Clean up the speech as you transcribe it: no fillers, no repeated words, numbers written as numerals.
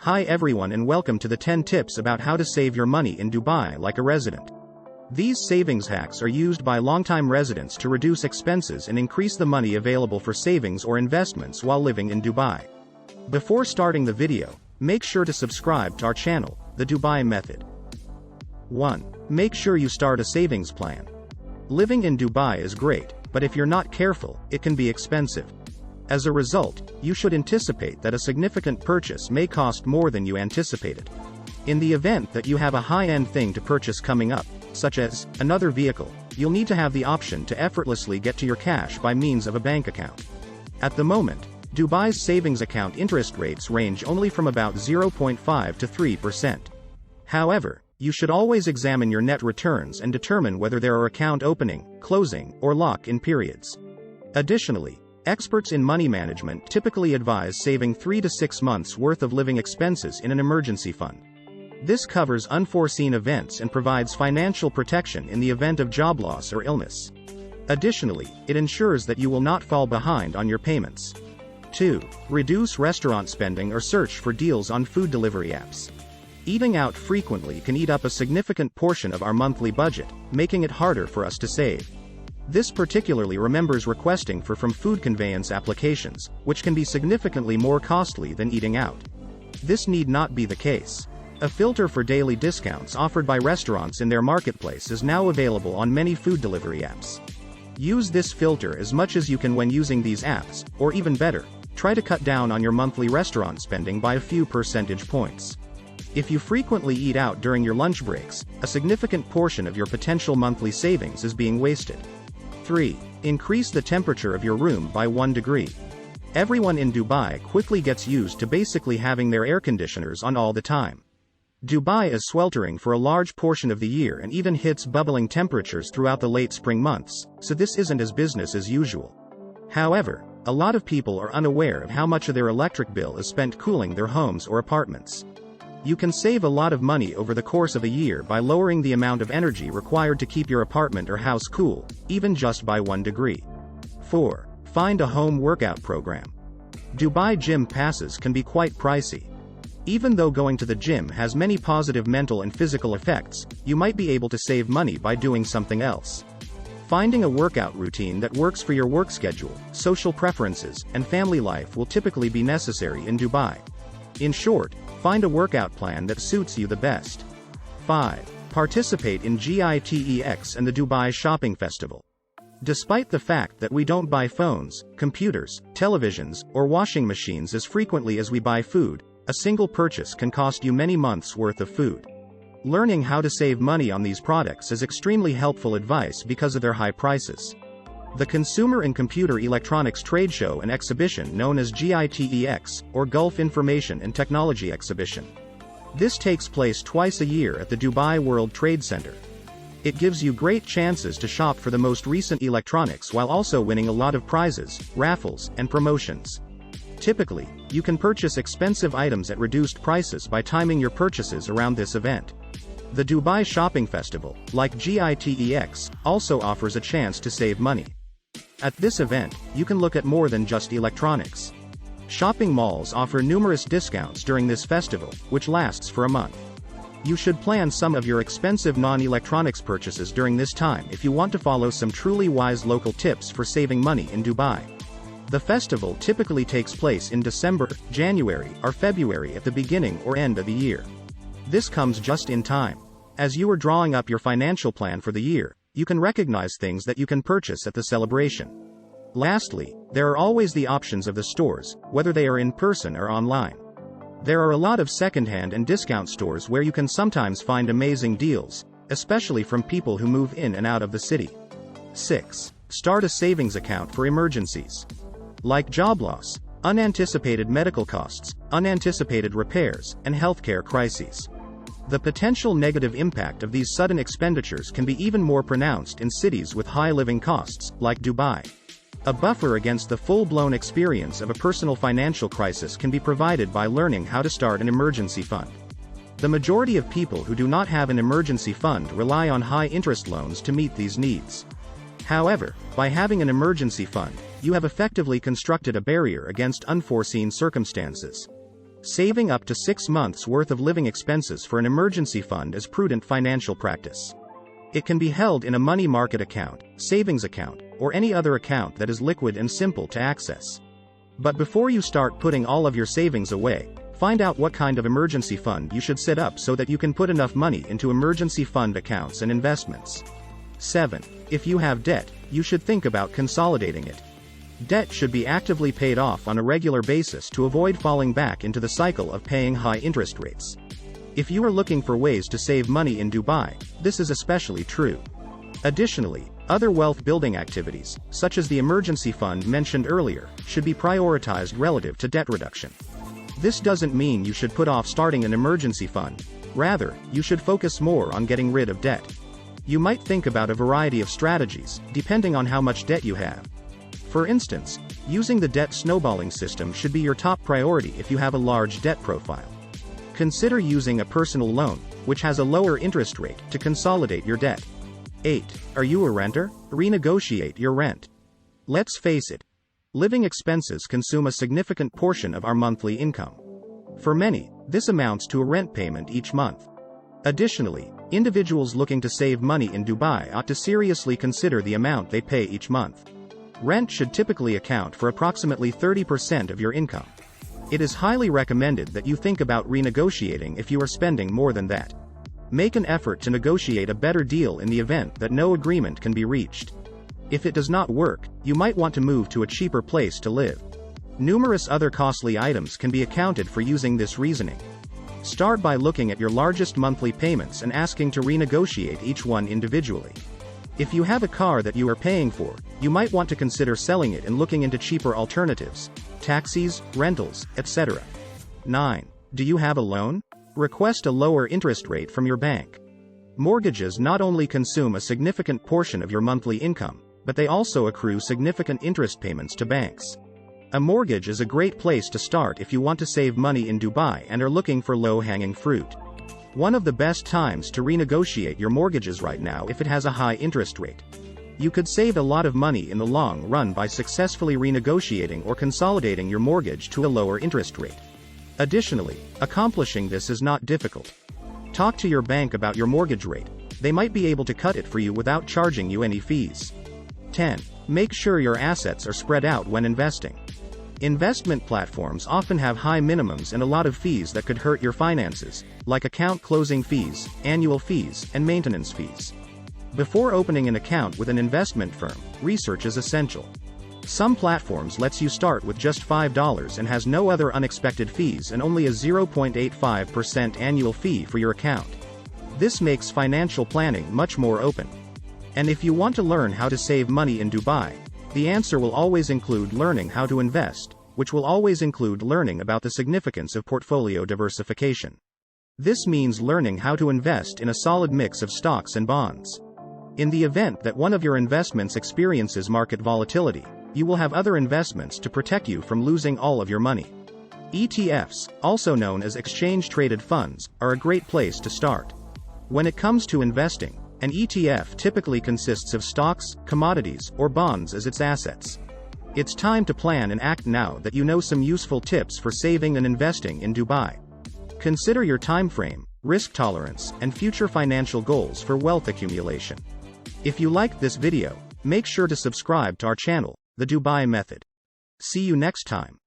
Hi everyone and welcome to the 10 tips about how to save your money in Dubai like a resident. These savings hacks are used by longtime residents to reduce expenses and increase the money available for savings or investments while living in Dubai. Before starting the video, make sure to subscribe to our channel, The Dubai Method. 1. Make sure you start a savings plan. Living in Dubai is great, but if you're not careful, it can be expensive. As a result, you should anticipate that a significant purchase may cost more than you anticipated. In the event that you have a high-end thing to purchase coming up, such as another vehicle, you'll need to have the option to effortlessly get to your cash by means of a bank account. At the moment, Dubai's savings account interest rates range only from about 0.5 to 3%. However, you should always examine your net returns and determine whether there are account opening, closing, or lock-in periods. Additionally, experts in money management typically advise saving 3 to 6 months' worth of living expenses in an emergency fund. This covers unforeseen events and provides financial protection in the event of job loss or illness. Additionally, it ensures that you will not fall behind on your payments. 2. Reduce restaurant spending or search for deals on food delivery apps. Eating out frequently can eat up a significant portion of our monthly budget, making it harder for us to save. This particularly remembers requesting from food conveyance applications, which can be significantly more costly than eating out. This need not be the case. A filter for daily discounts offered by restaurants in their marketplace is now available on many food delivery apps. Use this filter as much as you can when using these apps, or even better, try to cut down on your monthly restaurant spending by a few percentage points. If you frequently eat out during your lunch breaks, a significant portion of your potential monthly savings is being wasted. 3. Increase the temperature of your room by 1 degree. Everyone in Dubai quickly gets used to basically having their air conditioners on all the time. Dubai is sweltering for a large portion of the year and even hits bubbling temperatures throughout the late spring months, so this isn't as business as usual. However, a lot of people are unaware of how much of their electric bill is spent cooling their homes or apartments. You can save a lot of money over the course of a year by lowering the amount of energy required to keep your apartment or house cool, even just by 1 degree. 4. Find a home workout program. Dubai gym passes can be quite pricey. Even though going to the gym has many positive mental and physical effects, you might be able to save money by doing something else. Finding a workout routine that works for your work schedule, social preferences, and family life will typically be necessary in Dubai. In short, find a workout plan that suits you the best. 5. Participate in GITEX and the Dubai Shopping Festival. Despite the fact that we don't buy phones, computers, televisions, or washing machines as frequently as we buy food, a single purchase can cost you many months' worth of food. Learning how to save money on these products is extremely helpful advice because of their high prices. The Consumer and Computer Electronics Trade Show and Exhibition known as GITEX, or Gulf Information and Technology Exhibition. This takes place twice a year at the Dubai World Trade Center. It gives you great chances to shop for the most recent electronics while also winning a lot of prizes, raffles, and promotions. Typically, you can purchase expensive items at reduced prices by timing your purchases around this event. The Dubai Shopping Festival, like GITEX, also offers a chance to save money. At this event, you can look at more than just electronics. Shopping malls offer numerous discounts during this festival, which lasts for a month. You should plan some of your expensive non-electronics purchases during this time if you want to follow some truly wise local tips for saving money in Dubai. The festival typically takes place in December, January, or February at the beginning or end of the year. This comes just in time. As you are drawing up your financial plan for the year, you can recognize things that you can purchase at the celebration. Lastly, there are always the options of the stores, whether they are in person or online. There are a lot of second-hand and discount stores where you can sometimes find amazing deals, especially from people who move in and out of the city. 6. Start a savings account for emergencies. Like job loss, unanticipated medical costs, unanticipated repairs, and healthcare crises. The potential negative impact of these sudden expenditures can be even more pronounced in cities with high living costs, like Dubai. A buffer against the full-blown experience of a personal financial crisis can be provided by learning how to start an emergency fund. The majority of people who do not have an emergency fund rely on high-interest loans to meet these needs. However, by having an emergency fund, you have effectively constructed a barrier against unforeseen circumstances. Saving up to 6 months' worth of living expenses for an emergency fund is prudent financial practice. It can be held in a money market account, savings account, or any other account that is liquid and simple to access. But before you start putting all of your savings away, find out what kind of emergency fund you should set up so that you can put enough money into emergency fund accounts and investments. 7. If you have debt, you should think about consolidating it. Debt should be actively paid off on a regular basis to avoid falling back into the cycle of paying high interest rates. If you are looking for ways to save money in Dubai, this is especially true. Additionally, other wealth-building activities, such as the emergency fund mentioned earlier, should be prioritized relative to debt reduction. This doesn't mean you should put off starting an emergency fund. Rather, you should focus more on getting rid of debt. You might think about a variety of strategies, depending on how much debt you have. For instance, using the debt snowballing system should be your top priority if you have a large debt profile. Consider using a personal loan, which has a lower interest rate, to consolidate your debt. 8. Are you a renter? Renegotiate your rent. Let's face it, living expenses consume a significant portion of our monthly income. For many, this amounts to a rent payment each month. Additionally, individuals looking to save money in Dubai ought to seriously consider the amount they pay each month. Rent should typically account for approximately 30% of your income. It is highly recommended that you think about renegotiating if you are spending more than that. Make an effort to negotiate a better deal in the event that no agreement can be reached. If it does not work, you might want to move to a cheaper place to live. Numerous other costly items can be accounted for using this reasoning. Start by looking at your largest monthly payments and asking to renegotiate each one individually. If you have a car that you are paying for, you might want to consider selling it and looking into cheaper alternatives, taxis, rentals, etc. 9. Do you have a loan? Request a lower interest rate from your bank. Mortgages not only consume a significant portion of your monthly income, but they also accrue significant interest payments to banks. A mortgage is a great place to start if you want to save money in Dubai and are looking for low-hanging fruit. One of the best times to renegotiate your mortgages right now if it has a high interest rate. You could save a lot of money in the long run by successfully renegotiating or consolidating your mortgage to a lower interest rate. Additionally, accomplishing this is not difficult. Talk to your bank about your mortgage rate. They might be able to cut it for you without charging you any fees. 10. Make sure your assets are spread out when investing. Investment platforms often have high minimums and a lot of fees that could hurt your finances, like account closing fees, annual fees, and maintenance fees. Before opening an account with an investment firm, research is essential. Some platforms lets you start with just $5 and has no other unexpected fees and only a 0.85% annual fee for your account. This makes financial planning much more open. And if you want to learn how to save money in Dubai, the answer will always include learning how to invest, which will always include learning about the significance of portfolio diversification. This means learning how to invest in a solid mix of stocks and bonds. In the event that one of your investments experiences market volatility, you will have other investments to protect you from losing all of your money. ETFs, also known as exchange-traded funds, are a great place to start. When it comes to investing, an ETF typically consists of stocks, commodities, or bonds as its assets. It's time to plan and act now that you know some useful tips for saving and investing in Dubai. Consider your time frame, risk tolerance, and future financial goals for wealth accumulation. If you liked this video, make sure to subscribe to our channel, The Dubai Method. See you next time.